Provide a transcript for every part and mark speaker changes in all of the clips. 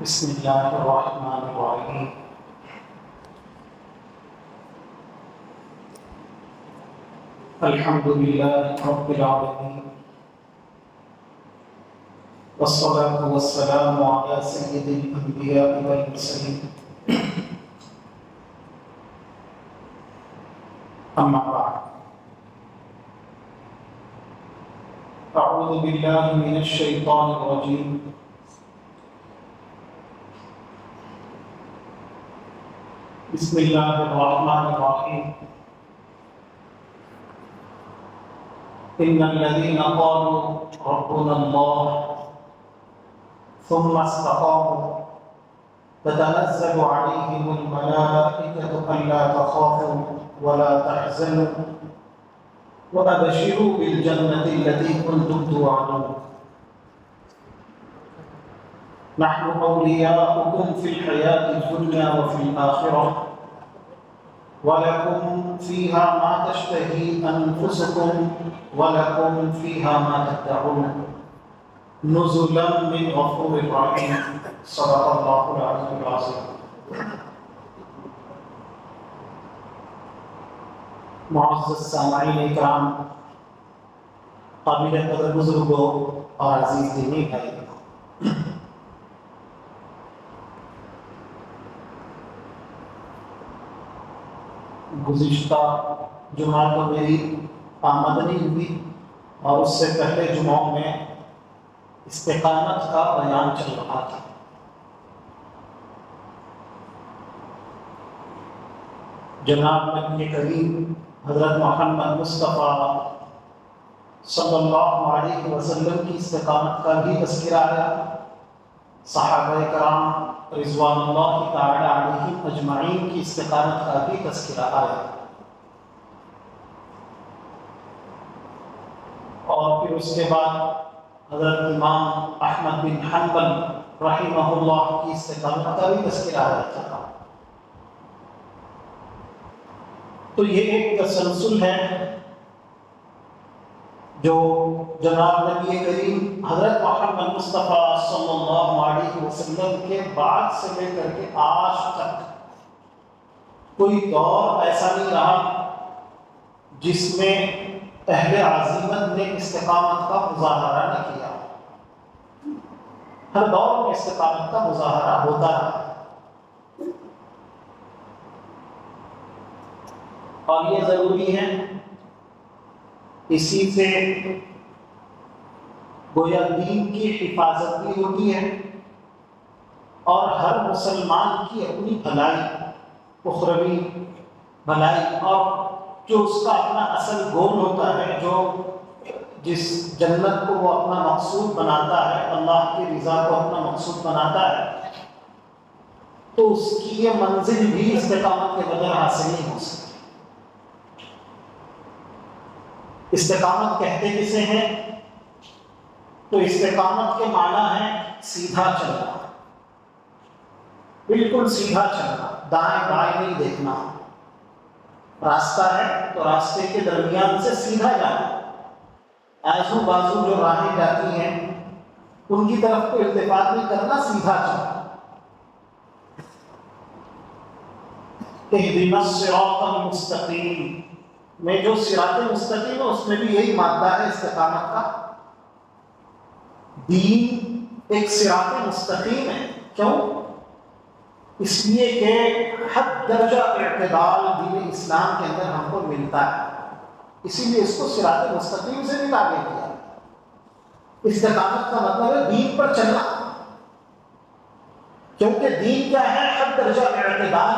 Speaker 1: بسم اللہ الرحمن الرحیم الحمد للہ رب العالمین والصلاة والسلام علی سید الانبیاء والمرسلین اما بعد اعوذ باللہ من الشیطان الرجیم بسم اللہ الرحمن الرحیم ان الذين قالوا ربنا الله ثم استقاموا تتنزل عليهم الملائكة ألا تخافوا ولا تحزنوا وأبشروا بالجنة التي كنتم توعدون نحن أولياؤكم في الحياة الدنيا وفي الآخرة ولكم فيها ما تشتهي أنفسكم ولكم فيها ما تدعون نزلا من غفور رحيم صدق الله العلي العظيم. معزز سامعین کرام، قابل قدر بزرگوں اور عزیز دینی بھائی، گزشتہ جمعہ کو میری آمد نہیں ہوئی اور اس سے پہلے جمعوں میں استقامت کا بیان چل رہا تھا. جناب نبی کریم حضرت محمد مصطفیٰ صلی اللہ علیہ وسلم کی استقامت کا بھی تذکرہ آیا، صحابہ کرام رضوان اللہ تعالی علیہم اجمعین کی استقامت کا بھی تذکرہ آیا، اور پھر اس کے بعد حضرت امام احمد بن حنبل رحمہ اللہ کی استقامت کا بھی تذکرہ آیا تھا. تو یہ ایک تسلسل ہے جو جناب نبی کریم حضرت محمد مصطفیٰ صلی اللہ علیہ وسلم کے بعد سے لے کر کے آج تک کوئی دور ایسا نہیں رہا جس میں اہل عزیمت نے استقامت کا مظاہرہ نہ کیا. ہر دور میں استقامت کا مظاہرہ ہوتا ہے، اور یہ ضروری ہے. اسی سے گویا دین کی حفاظت بھی ہوتی ہے، اور ہر مسلمان کی اپنی بھلائی، اخروی بھلائی، اور جو اس کا اپنا اصل گول ہوتا ہے، جو جس جنت کو وہ اپنا مقصود بناتا ہے، اللہ کی رضا کو اپنا مقصود بناتا ہے، تو اس کی یہ منزل بھی استقامت کے بغیر حاصل نہیں ہو سکتی. استقامت کہتے کسے ہیں؟ تو استقامت کے معنی ہے سیدھا چلنا، بالکل سیدھا چلنا، دائیں بائیں نہیں دیکھنا. راستہ ہے تو راستے کے درمیان سے سیدھا جانا، آزو بازو جو راہیں جاتی ہیں ان کی طرف کو التفات نہیں کرنا، سیدھا چلنا. اہدنا الصراط المستقیم میں جو صراط مستقیم ہے اس میں بھی یہی مادہ ہے استقامت کا. دین ایک صراط مستقیم ہے. کیوں؟ اس لیے کہ حد درجہ اعتدال دین اسلام کے اندر ہم کو ملتا ہے، اسی لیے اس کو صراط مستقیم سے بھی تعبیر کیا. استقامت کا مطلب ہے دین پر چلنا، کیونکہ دین کیا ہے؟ حد درجہ اعتدال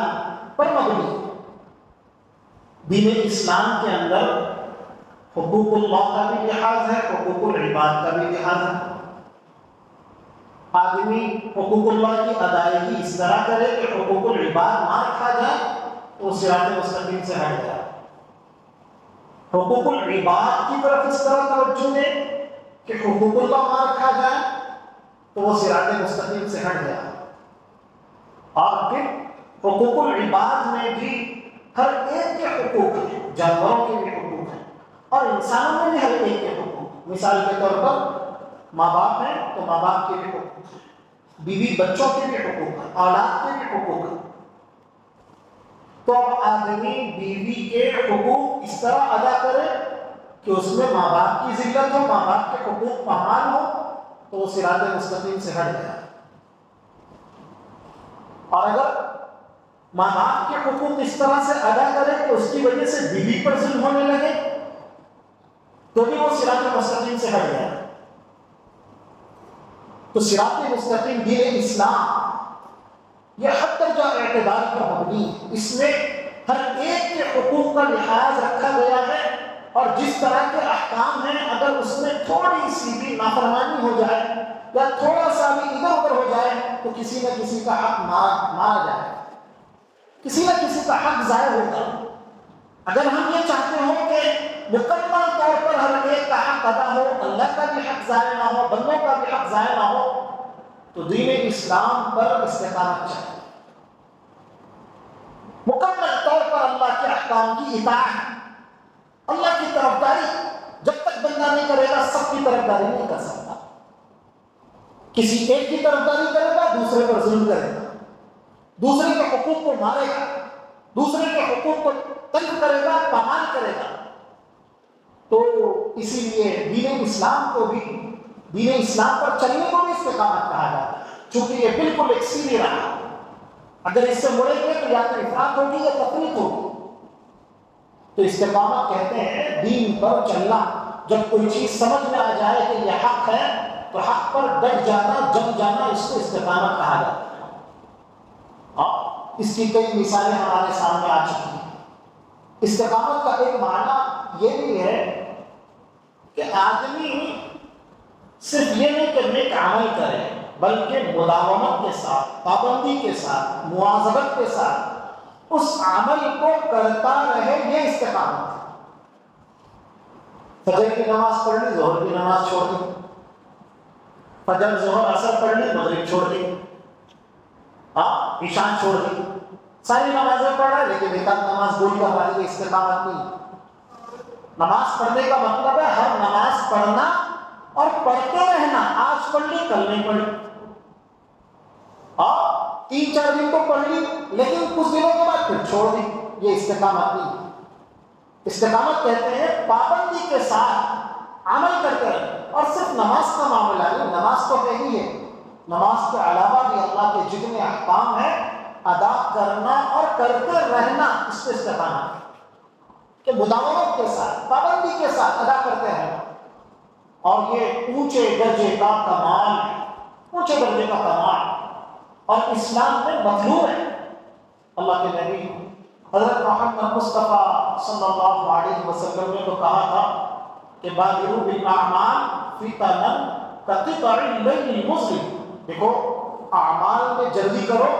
Speaker 1: پر مبنی. دین اسلام کے اندر حقوق اللہ کا بھی لحاظ ہے، حقوق العباد کا بھی لحاظ ہے. آدمی حقوق اللہ کی ادائیگی اس طرح کرے کہ حقوق العباد نہ رکھا جائے تو وہ صراط مستقیم سے ہٹ جائے. حقوق العباد کی طرف اس طرح توجہ دے کہ حقوق اللہ نہ رکھا جائے تو وہ صراط مستقیم سے ہٹ جائے. اور پھر حقوق العباد میں بھی ہر ایک کے حقوق ہیں، جانوروں کے بھی حقوق ہیں اور انسانوں میں بھی ہر ایک کے حقوق. مثال کے طور پر ماں باپ ہیں تو ماں باپ کے بھی حقوق ہیں، بیوی بچوں کے بھی حقوق ہیں، اولاد کے بھی حقوق ہیں۔ تو اب آدمی بیوی کے حقوق اس طرح ادا کرے کہ اس میں ماں باپ کی ذلت ہو، ماں باپ کے حقوق پامال ہو، تو وہ صراط مستقیم سے ہٹ گیا۔ اور اگر ماں باپ کے حقوق اس طرح سے ادا کرے کہ اس کی وجہ سے بیوی پر ظلم ہونے لگے، تو بھی وہ صراط مستقیم سے ہٹ گیا۔ تو صراط مستقیم دین اسلام یہ حد درجہ اعتدال پر مبنی ہے، اس میں ہر ایک کے حقوق کا لحاظ رکھا گیا ہے، اور جس طرح کے احکام ہیں اگر اس میں تھوڑی سی بھی نافرمانی ہو جائے یا تھوڑا سا بھی ادھر ادھر ہو جائے تو کسی نہ کسی کا حق مارا جائے، کسی نہ کسی کا حق ضائع ہوگا۔ اگر ہم یہ چاہتے ہو کہ مکمل طور پر ہر ایک کا حق ادا ہو، اللہ کا بھی حق ضائع نہ ہو، بندوں کا بھی حق ضائع نہ ہو، تو دین اسلام پر استقامت چاہیے، مکمل طور پر اللہ کے احکام کی اطاعت، اللہ کی طرفداری۔ جب تک بندہ نہیں کرے گا سب کی طرفداری نہیں کر سکتا، کسی ایک کی طرفداری کرے گا دوسرے پر ظلم کرے گا، دوسرے کے حقوق کو مارے گا، دوسرے کے حقوق کو تنگ کرے گا، پامال کرے گا۔ تو اسی لیے دین اسلام کو بھی، دین اسلام پر چلنے کو بھی استقامت کہا جاتا ہے، چونکہ یہ بالکل ایک سیدھی راہ ہے۔ اگر اس سے مڑیں گے تو یا تو افراط ہوگی یا تفریط ہوگی۔ تو استقامت کہتے ہیں دین پر چلنا، جب کوئی چیز سمجھ میں آ جائے کہ یہ حق ہے تو حق پر ڈٹ جانا، جم جانا، اس کو استقامت کہا جاتا ہے۔ اس کی کئی مثالیں ہمارے سامنے آ چکی ہیں۔ استقامت کا ایک معنی یہ بھی ہے کہ آدمی صرف یہ نہیں کہ نیک عمل کرے، بلکہ مداومت کے ساتھ، پابندی کے ساتھ، مواظبت کے ساتھ اس عمل کو کرتا رہے، یہ استقامت ہے۔ فجر کی نماز پڑھ لی، ظہر کی نماز چھوڑ دی، فجر ظہر عصر پڑھ لی، مغرب چھوڑ دی، عشاء چھوڑ دی، ساری نمازیں پڑھ رہا ہے لیکن ایک آدھ نماز بھول کر والی استقامت نہیں۔ نماز پڑھنے کا مطلب ہے ہر نماز پڑھنا اور پڑھتے رہنا، آج پڑھ لی کل نہیں پڑھی، 3-4 دن تو پڑھ لی لیکن کچھ دنوں کے بعد پھر چھوڑ دی، یہ استقامت نہیں۔ استقامت کہتے ہیں پابندی کے ساتھ عمل کرتے رہے، اور صرف نماز کا معاملہ نہیں، نماز تو ہے ہی ہے، نماز کے علاوہ بھی اللہ کے جتنے احکام ہیں ادا کرنا اور کرتے رہنا، اس کو استقامت ہے کہ مداومت کے ساتھ، پابندی کے ساتھ ادا کرتے رہنا۔ اور یہ اونچے درجے کا کمال ہے، اونچے درجے کا کمال، اور اسلام میں مطلوب ہے۔ اللہ کے نبی حضرت محمد مصطفیٰ صلی اللہ علیہ وسلم نے تو کہا تھا کہ بادروا بالاعمال فتنا کقطع اللیل المظلم، دیکھو اعمال میں جلدی کرو،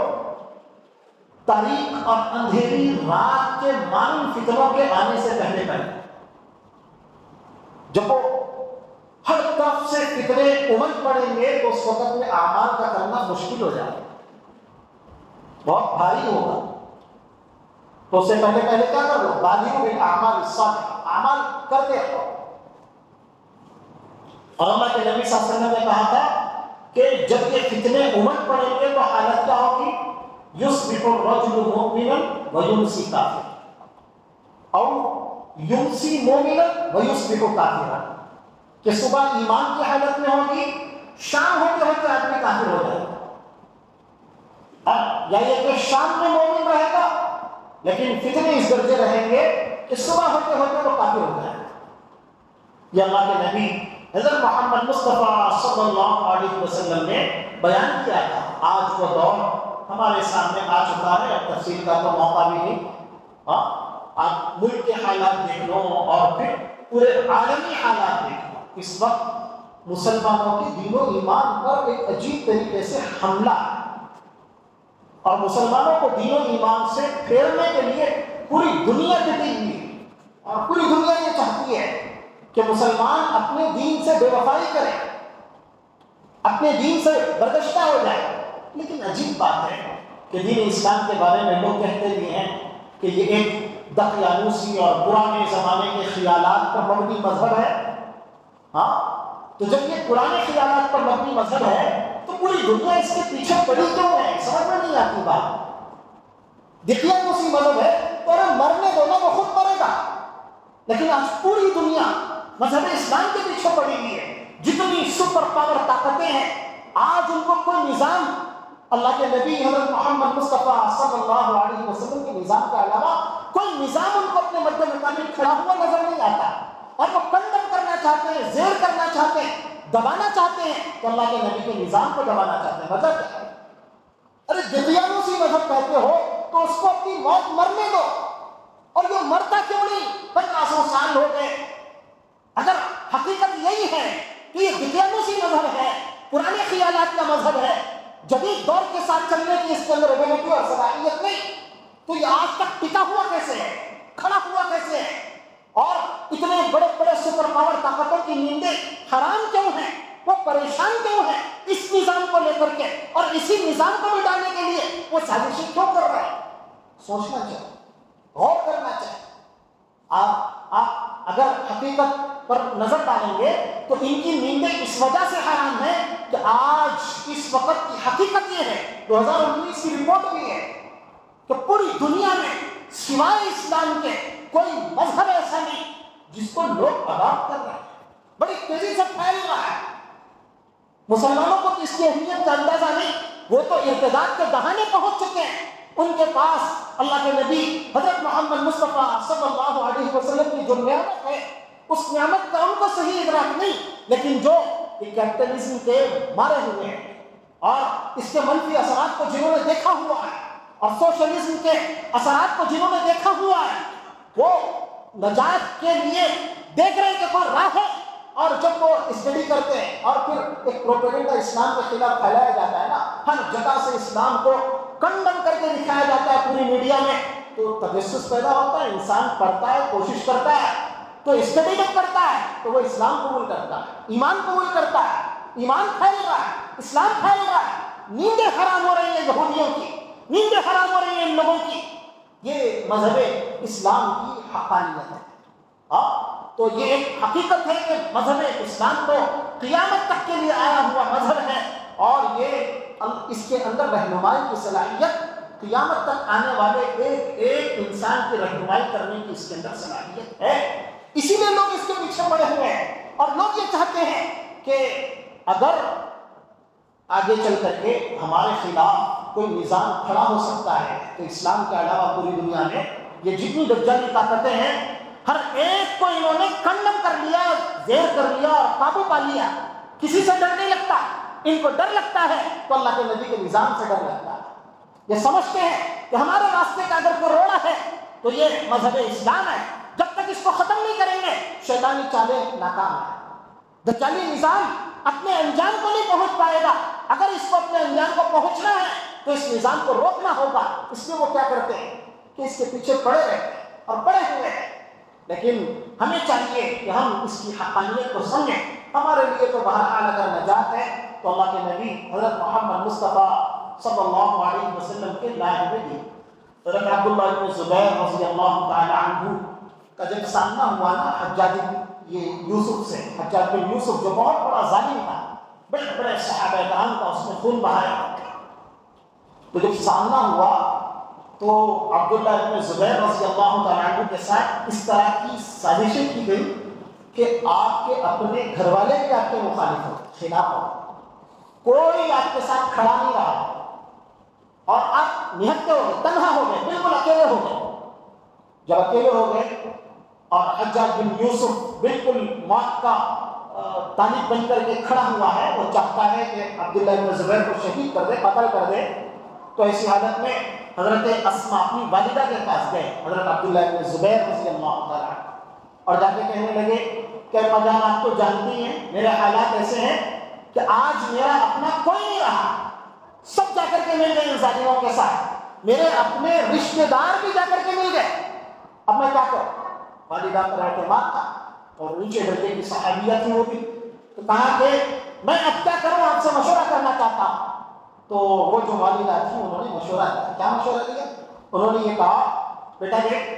Speaker 1: تاریک اور اندھیری رات کے مانند فتنوں کے آنے سے پہلے پہلے۔ جب وہ ہر طرف سے فتنے امڈ پڑیں گے تو اس وقت میں اعمال کا کرنا مشکل ہو جائے گا، بہت بھاری ہوگا۔ تو اس سے پہلے پہلے کیا کر لو، بادروا بالاعمال الصالحہ، اعمال کرتے رہو۔ اور اللہ کے نبی صلی اللہ علیہ وسلم نے کہا تھا کہ جب یہ فتنے امڈ پڑیں گے تو حالت کیا ہوگی، یصبح الرجل مؤمنا ویمسی کافرا، اور یمسی مؤمنا ویصبح کافرا، کہ صبح ایمان کی حالت میں ہوگی، شام ہوتے ہوتے آدمی کافر ہو جائے گا، یا یہ کہ شام میں مومن رہے گا لیکن فتنے اس درجے رہیں گے کہ صبح ہوتے ہوتے وہ کافر ہو جائے گا۔ یہ اللہ کے نبی حضرت محمد مصطفیٰ صلی اللہ علیہ وسلم نے بیان کیا تھا۔ آج وہ دور ہمارے سامنے آ چکا ہے، اب تفصیل کا تو موقع بھی نہیں۔ آپ ملک کے حالات دیکھ لو اور پھر پورے عالمی حالات دیکھ لو، اس وقت مسلمانوں کی دین و ایمان پر ایک عجیب طریقے سے حملہ ہے، اور مسلمانوں کو دین و ایمان سے پھیرنے کے لیے پوری دنیا ڈٹی ہوئی ہے، اور پوری دنیا یہ چاہتی ہے کہ مسلمان اپنے دین سے بے وفائی کرے، اپنے دین سے برگشتہ ہو جائے۔ لیکن عجیب بات ہے کہ دین اسلام کے بارے میں لوگ کہتے بھی ہیں کہ یہ ایک دقیانوسی اور پرانے زمانے کے خیالات پر مبنی مذہب ہے۔ تو جب یہ پرانے خیالات پر مبنی مذہب ہے تو پوری دنیا اس کے پیچھے پڑی کیوں ہے؟ سمجھ میں نہیں آتی بات. دقیانوسی مذہب ہے تو ارے مرنے دو نا، وہ خود مرے گا. لیکن آج پوری دنیا مذہب اسلام کے پیچھے پڑی ہوئی ہے. جتنی سپر پاور طاقتیں ہیں، آج ان کو کوئی نظام اللہ کے نبی حضرت محمد مصطفیٰ صلی اللہ علیہ وسلم کے نظام کے علاوہ کوئی نظام ان کو اپنے مد مقابل کھڑا ہوا نظر نہیں آتا. اور وہ کنڈم کرنا چاہتے ہیں، زیر کرنا چاہتے ہیں، دبانا چاہتے ہیں تو اللہ کے نبی کے نظام کو دبانا چاہتے ہیں. مذہب کیا ہے؟ ارے دقیانوسی مذہب کہتے ہو تو اس کو اپنی موت مرنے دو. اور یہ مرتا کیوں نہیں؟ 1500 سال ہو گئے. اگر حقیقت یہی ہے کہ یہ دقیانوسی مذہب ہے، پرانے خیالات کا مذہب ہے، جدید دور کے ساتھ چلنے کی اس کے اندر ایبلٹی اور صلاحیت نہیں، تو یہ آج تک ٹکا ہوا کیسے ہے، کھڑا ہوا کیسے ہے؟ اور اتنے بڑے بڑے سپر پاور طاقتوں کی نیندیں حرام کیوں ہیں؟ وہ پریشان کیوں ہیں اس نظام کو لے کر کے؟ اور اسی نظام کو مٹانے کے لیے وہ سازشیں کیوں کر رہے ہیں؟ سوچنا چاہیے، غور کرنا چاہیے. آپ اگر حقیقت پر نظر ڈالیں گے تو ان کی نیندیں اس وجہ سے حرام ہیں کہ آج اس وقت کی حقیقت یہ ہے، 2019 کی رپورٹ بھی ہے کہ پوری دنیا میں سوائے اسلام کے کوئی مذہب ایسا نہیں جس کو لوگ اڈاپٹ کر رہے ہیں. بڑی تیزی سے پھیل رہا ہے. مسلمانوں کو اس کی اہمیت کا اندازہ نہیں، وہ تو ارتداد کے دہانے پہنچ چکے ہیں. ان کے پاس اللہ کے نبی حضرت محمد مصطفیٰ صلی اللہ علیہ وسلم کی جو نعمت ہے، اس نعمت کا ان کو صحیح ادراک نہیں. لیکن جو کیپٹلزم کے مارے ہوئے ہیں اور اس کے منفی اثرات کو جنہوں نے دیکھا ہوا ہے اور سوشلزم کے اثرات کو جنہوں نے دیکھا ہوا ہے، وہ نجات کے لیے دیکھ رہے ہیں کہ کوئی راہ ہے. اور جب وہ اسٹڈی کرتے ہیں اور پھر ایک پروپیگنڈا اسلام کے خلاف پھیلایا جاتا ہے نا، ہر جگہ سے اسلام کو کنڈم کر کے دکھایا جاتا ہے پوری میڈیا میں، تو تجسس پیدا ہوتا ہے. انسان پڑھتا ہے، کوشش کرتا ہے، تو اسٹڈی جب کرتا ہے تو وہ اسلام قبول کرتا ہے، ایمان قبول کرتا ہے. ایمان پھیل رہا ہے، اسلام پھیل رہا ہے. نیندیں حرام ہو رہی ہیں یہودیوں کی، نیندیں حرام ہو رہی ہیں ان لوگوں کی. یہ مذہب اسلام کی حقانیت ہے. تو یہ ایک حقیقت ہے کہ مذہب اسلام تو قیامت تک کے لیے آیا ہوا مذہب ہے، اور یہ اس کے اندر رہنمائی کی صلاحیت قیامت تک آنے والے ایک ایک انسان کی رہنمائی کرنے کی اس کے اندر صلاحیت ہے. اسی لیے لوگ اس کے پیچھے پڑے ہوئے ہیں. اور لوگ یہ چاہتے ہیں کہ اگر آگے چل کر کے ہمارے خلاف کوئی نظام کھڑا ہو سکتا ہے تو اسلام کے علاوہ پوری دنیا میں یہ جتنی دجالی طاقتیں ہیں، ہر ایک کو انہوں نے کنڈم کر لیا، زیر کر لیا اور قابو پا لیا. کسی سے ڈر نہیں لگتا. ان کو ڈر لگتا ہے تو اللہ کے نبی کے نظام سے ڈر لگتا ہے. یہ سمجھتے ہیں کہ ہمارے راستے کا اگر کوئی روڑا ہے تو یہ مذہب اسلام ہے. جب تک اس کو ختم نہیں کریں گے شیطانی چالیں ناکام ہے. دجالی نظام اپنے انجام کو نہیں پہنچ پائے گا. اگر اس کو اپنے انجام کو پہنچنا ہے تو اس نظام کو روکنا ہوگا. اس لیے وہ کیا کرتے ہیں کہ اس کے پیچھے پڑے رہتے ہیں اور پڑے ہوئے ہیں. لیکن ہمیں چاہیے کہ ہم اس کی حقانیت کو سمجھیں. ہمارے لیے تو بہرحال اگر نجات ہے تو اللہ کے نبی حضرت محمد مصطفیٰ صلی اللہ علیہ وسلم کے لائے ہوئے دی. حضرت عبداللہ بن زبیر رضی اللہ تعالی عنہ کا جب سامنا ہوا نا حجاج یوسف سے، حجاج بن یوسف جو بہت بڑا ظالم تھا، بڑے بڑے صحابہ کرام کا اس نے خون بہایا، تو جب سامنا ہوا تو عبداللہ بن زبیر رضی اللہ تعالیٰ عنہ کے ساتھ اس طرح کی سازشیں کی گئی کہ آپ کے اپنے گھر والے بھی آپ کے مخالف ہو، خلاف ہو، کوئی آپ کے ساتھ کھڑا نہیں رہا اور آپ نہتے ہو گئے، تنہا ہو گئے، بالکل اکیلے ہو گئے. جب اکیلے ہو گئے اور حجاج بن یوسف بالکل موت کا طالب بن کر کے کھڑا ہوا ہے، وہ چاہتا ہے کہ عبداللہ بن زبیر کو شہید کر دے، قتل کر دے، تو ایسی حالت میں حضرت اسماء اپنی والدہ کے پاس گئے، حضرت عبداللہ بن زبیر رضی اللہ تعالیٰ عنہ، اور جا کے کہنے لگے کہ اما جان آپ تو جانتی ہیں میرے حالات ایسے ہیں کہ آج میرا اپنا کوئی نہیں رہا، سب جا کر کے مل گئے ان ظالموں کے ساتھ، میرے اپنے رشتے دار بھی جا کر کے مل گئے، اب میں کیا کروں؟ والدہ پر اعتماد تھا اور اونچے درجے کی صحابیہ تھی وہ بھی، تو کہا کہ میں اب کیا کروں، آپ سے مشورہ کرنا چاہتا ہوں. تو وہ جو والدہ تھی انہوں نے مشورہ دیا. کیا مشورہ دیا؟ انہوں نے یہ کہا بیٹا دیکھ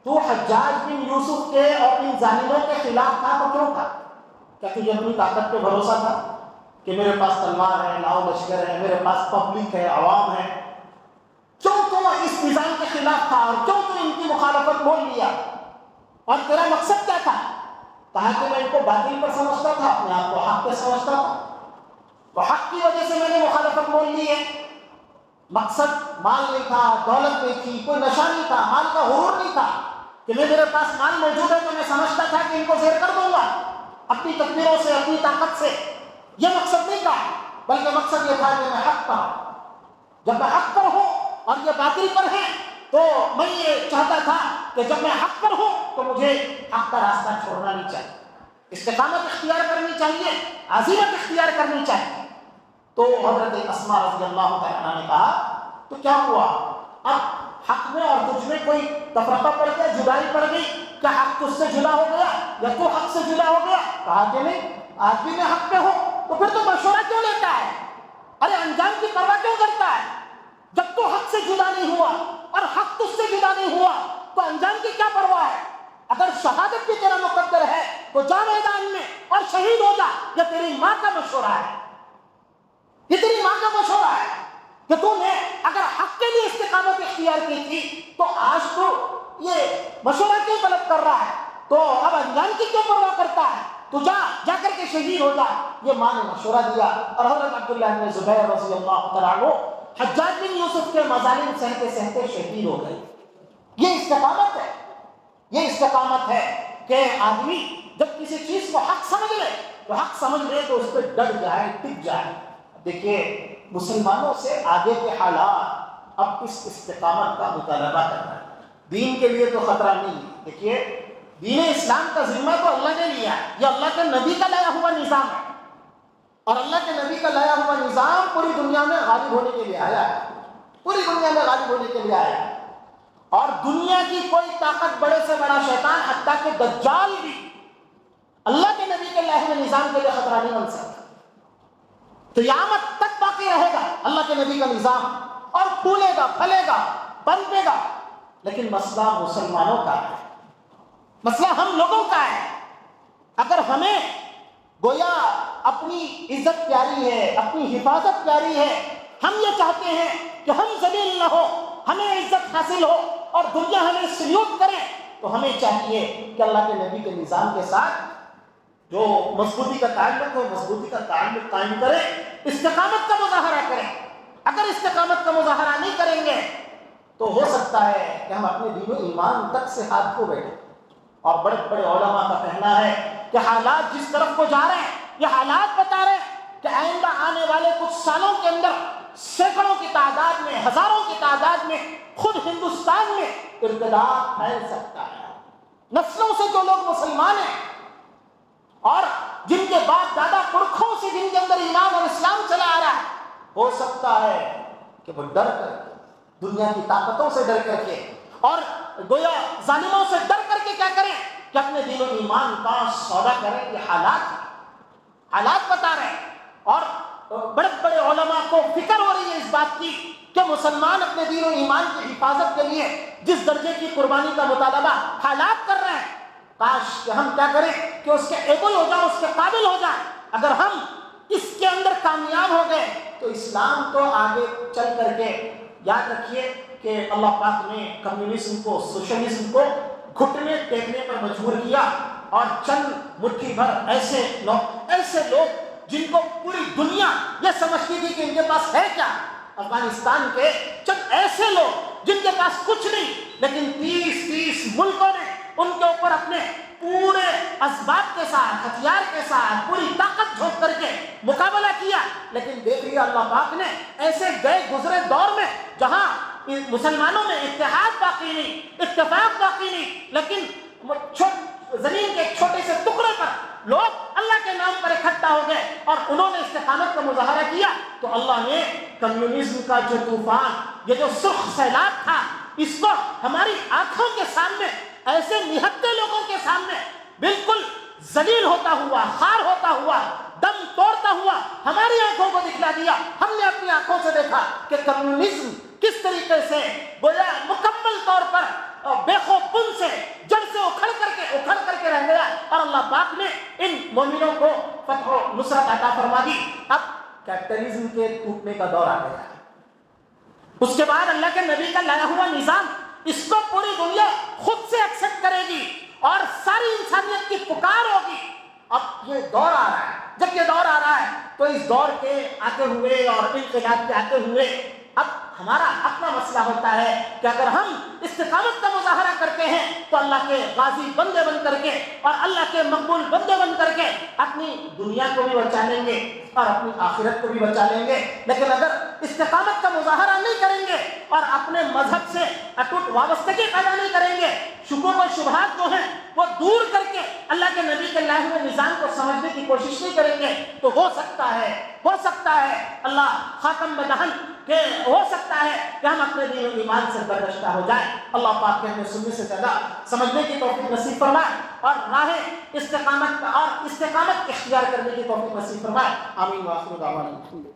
Speaker 1: تو حجاج بن یوسف کے اور ان ظالموں کے خلاف تھا تو کیوں تھا؟ کیا تجھے اپنی طاقت پہ بھروسہ تھا؟ کہ میرے پاس تلوار ہے، لاؤ لشکر ہے، میرے پاس پبلک ہے، عوام ہے، کیوں تو اس نظام کے خلاف تھا اور کیوں تو ان کی مخالفت بول لیا؟ اور تیرا مقصد کیا تھا؟ کہا کہ میں ان کو باطل پر سمجھتا تھا، اپنے آپ کو حق پہ سمجھتا تھا، تو حق کی وجہ سے میں نے مخالفت بول لی ہے۔ مقصد مال نہیں تھا، دولت نہیں تھی، کوئی نشہ نہیں تھا، مال کا غرور نہیں تھا کہ میرے پاس مال موجود ہے تو میں سمجھتا تھا کہ ان کو زیر کر دوں گا اپنی تدبیروں سے، اپنی طاقت سے۔ یہ مقصد نہیں تھا، بلکہ مقصد یہ تھا کہ میں حق پر، جب میں حق پر ہوں اور یہ باطل پر ہے تو میں یہ چاہتا تھا کہ جب میں حق پر ہوں تو مجھے حق کا راستہ چھوڑنا نہیں چاہیے، استقامت اختیار کرنی چاہیے، عزیمت اختیار کرنی چاہیے۔ تو حضرت اسماء رضی اللہ تعالیٰ عنہ نے کہا تو کیا ہوا، اب حق میں اور تجھ میں کوئی تفرقہ پڑ گیا، جدائی پڑ گئی، کیا حق تجھ سے جدا ہو گیا یا تو حق سے جدا ہو گیا؟ کہا کہ نہیں، آج بھی میں حق پہ ہوں۔ تو پھر تو مشورہ کیوں لیتا ہے؟ ارے انجام کی پرواہ کیوں کرتا ہے؟ جب تو حق سے جدا نہیں ہوا اور حق تجھ سے جدا نہیں ہوا تو انجام کی کیا پرواہ ہے؟ اگر شہادت بھی تیرا مقدر ہے تو جا میدان میں اور شہید ہو جا۔ یہ تیری ماں کا مشورہ ہے، یہ تیری ماں کا مشورہ ہے کہ تو نے اگر حق کے لیے استقامت اختیار کی تھی تو آج تو یہ مشورہ کیوں طلب کر رہا ہے؟ تو اب انجام کی کیوں پرواہ کرتا ہے؟ تو جا کر کے شہید ہو جا۔ یہ ماں نے مشورہ دیا اور حضرت عبداللہ بن زبیر رضی اللہ تعالیٰ عنہ حجاج بن یوسف کے مظالم سہتے سہتے شہید ہو گئے۔ یہ استقامت ہے، یہ استقامت ہے کہ آدمی جب کسی چیز کو حق سمجھ لے تو حق سمجھ لے تو اس پہ ڈٹ جائے، ٹک جائے۔ دیکھیے مسلمانوں سے آگے کے حالات اب اس استقامت کا مطالبہ کرنا ہے۔ دین کے لیے تو خطرہ نہیں ہے۔ دیکھیے دین اسلام کا ذمہ تو اللہ نے لیا ہے، یہ اللہ کے نبی کا لایا ہوا نظام ہے، اور اللہ کے نبی کا لایا ہوا نظام پوری دنیا میں غالب ہونے کے لیے آیا ہے، پوری دنیا میں غالب ہونے کے لیے آیا ہے۔ اور دنیا کی کوئی طاقت، بڑے سے بڑا شیطان، حتیٰ کہ دجال بھی اللہ کے نبی کے لائے ہوئے نظام کے لیے خطرہ نہیں بن سکتا۔ قیامت تک باقی رہے گا اللہ کے نبی کا نظام، اور پھولے گا، پھلے گا، پنپے گا، لیکن مسئلہ مسلمانوں کا ہے، مسئلہ ہم لوگوں کا ہے۔ اگر ہمیں گویا اپنی عزت پیاری ہے، اپنی حفاظت پیاری ہے، ہم یہ چاہتے ہیں کہ ہم ذلیل نہ ہو، ہمیں عزت حاصل ہو اور دنیا ہمیں سلوٹ کرے، تو ہمیں چاہیے کہ اللہ کے نبی کے نظام کے ساتھ جو مضبوطی کا تعلق ہو، مضبوطی کا تعلق قائم کریں، استقامت کا مظاہرہ کریں۔ اگر استقامت کا مظاہرہ نہیں کریں گے تو ہو سکتا ہے کہ ہم اپنے دین و ایمان تک سے ہاتھ کو بیٹھیں۔ اور بڑے بڑے علماء کا کہنا ہے کہ حالات جس طرف کو جا رہے ہیں، یہ حالات بتا رہے ہیں کہ آئندہ آنے والے کچھ سالوں کے اندر سینکڑوں کی تعداد میں، ہزاروں کی تعداد میں خود ہندوستان میں ارتداد پھیل سکتا ہے۔ نسلوں سے جو لوگ مسلمان ہیں اور جن کے باپ دادا پرکھوں سے جن کے اندر ایمان اور اسلام چلا آ رہا ہے، ہو سکتا ہے کہ وہ ڈر کر کے، دنیا کی طاقتوں سے ڈر کر کے اور گویا ظالموں سے ڈر کر کے کیا کریں کہ اپنے دین و ایمان کا سودا کریں۔ یہ حالات بتا رہے ہیں، اور بڑے بڑے علماء کو فکر ہو رہی ہے اس بات کی کہ مسلمان اپنے دین و ایمان کی حفاظت کے لیے جس درجے کی قربانی کا مطالبہ حالات کر رہے ہیں، کاش کہ ہم کیا کریں کہ اس کے ایبل ہو جائیں، اس کے قابل ہو جائیں۔ اگر ہم اس کے اندر کامیاب ہو گئے تو اسلام تو آگے چل کر کے، یاد رکھیے کہ اللہ پاک نے کمیونزم کو، سوشلزم کو گھٹنے ٹیکنے پر مجبور کیا، اور چند مٹھی بھر ایسے لوگ جن کو پوری دنیا یہ سمجھتی تھی کہ ان کے پاس ہے کیا، افغانستان کے چند ایسے لوگ جن کے پاس کچھ نہیں، لیکن 30 ملکوں نے ان کے اوپر اپنے پورے اسباب کے ساتھ، ہتھیار کے ساتھ، پوری طاقت جھونک کر کے مقابلہ کیا۔ لیکن دیکھ لیا اللہ پاک نے ایسے گئے گزرے دور میں جہاں مسلمانوں میں اتحاد باقی نہیں، اتفاق باقی نہیں، لیکن زمین کے ایک چھوٹے سے ٹکڑے پر لوگ اللہ کے نام پر اکٹھا ہو گئے اور انہوں نے استقامت کا مظاہرہ کیا، تو اللہ نے کمیونزم کا جو طوفان، یہ جو سرخ سیلاب تھا، اس کو ہماری آنکھوں کے سامنے، ایسے نہتے لوگوں کے سامنے بالکل ذلیل ہوتا ہوا، خار ہوتا ہوا، دم توڑتا ہوا ہماری آنکھوں کو دکھلا دیا۔ ہم نے اپنی آنکھوں سے دیکھا کہ کمیونزم کس طریقے سے گویا مکمل طور پر بے خوف کن سے جڑ سے سے اکھڑ کر کے رہ گیا اور اللہ پاک نے ان مومنوں کو فتح و نصرت عطا فرما دی۔ اب کیپٹلزم کے ٹوٹنے کا دور آ گیا، اس کے بعد اللہ کے نبی کا لایا ہوا نظام، اس کو پوری دنیا خود سے ایکسپٹ کرے گی اور ساری انسانیت کی پکار ہوگی۔ اب یہ دور آ رہا ہے، جب یہ دور آ رہا ہے تو اس دور کے آتے ہوئے اور انقلاب کے آتے ہوئے اب ہمارا اپنا مسئلہ ہوتا ہے کہ اگر ہم استقامت کا مظاہرہ کرتے ہیں تو اللہ کے غازی بندے بن کر کے اور اللہ کے مقبول بندے بن کر کے اپنی دنیا کو بھی بچا لیں گے اور اپنی آخرت کو بھی بچا لیں گے۔ لیکن اگر استقامت کا مظاہرہ نہیں کریں گے اور اپنے مذہب سے اٹوٹ وابستگی پیدا نہیں کریں گے، شکوک و شبہات جو ہیں وہ دور کر کے اللہ کے نبی کے لائے ہوئے نظام کو سمجھنے کی کوشش نہیں کریں گے، تو ہو سکتا ہے اللہ خاتم بدہن کہ ہو سکتا ہے کہ ہم اپنے دین و ایمان سے برداشتہ ہو جائیں۔ اللہ پاک کے ہمیں سننے سے زیادہ سمجھنے کی توفیق نصیب فرمائے اور راہ استقامت اختیار کرنے کی توفیق نصیب فرمائے۔ آمین وآخر دعوانا الحمدللہ۔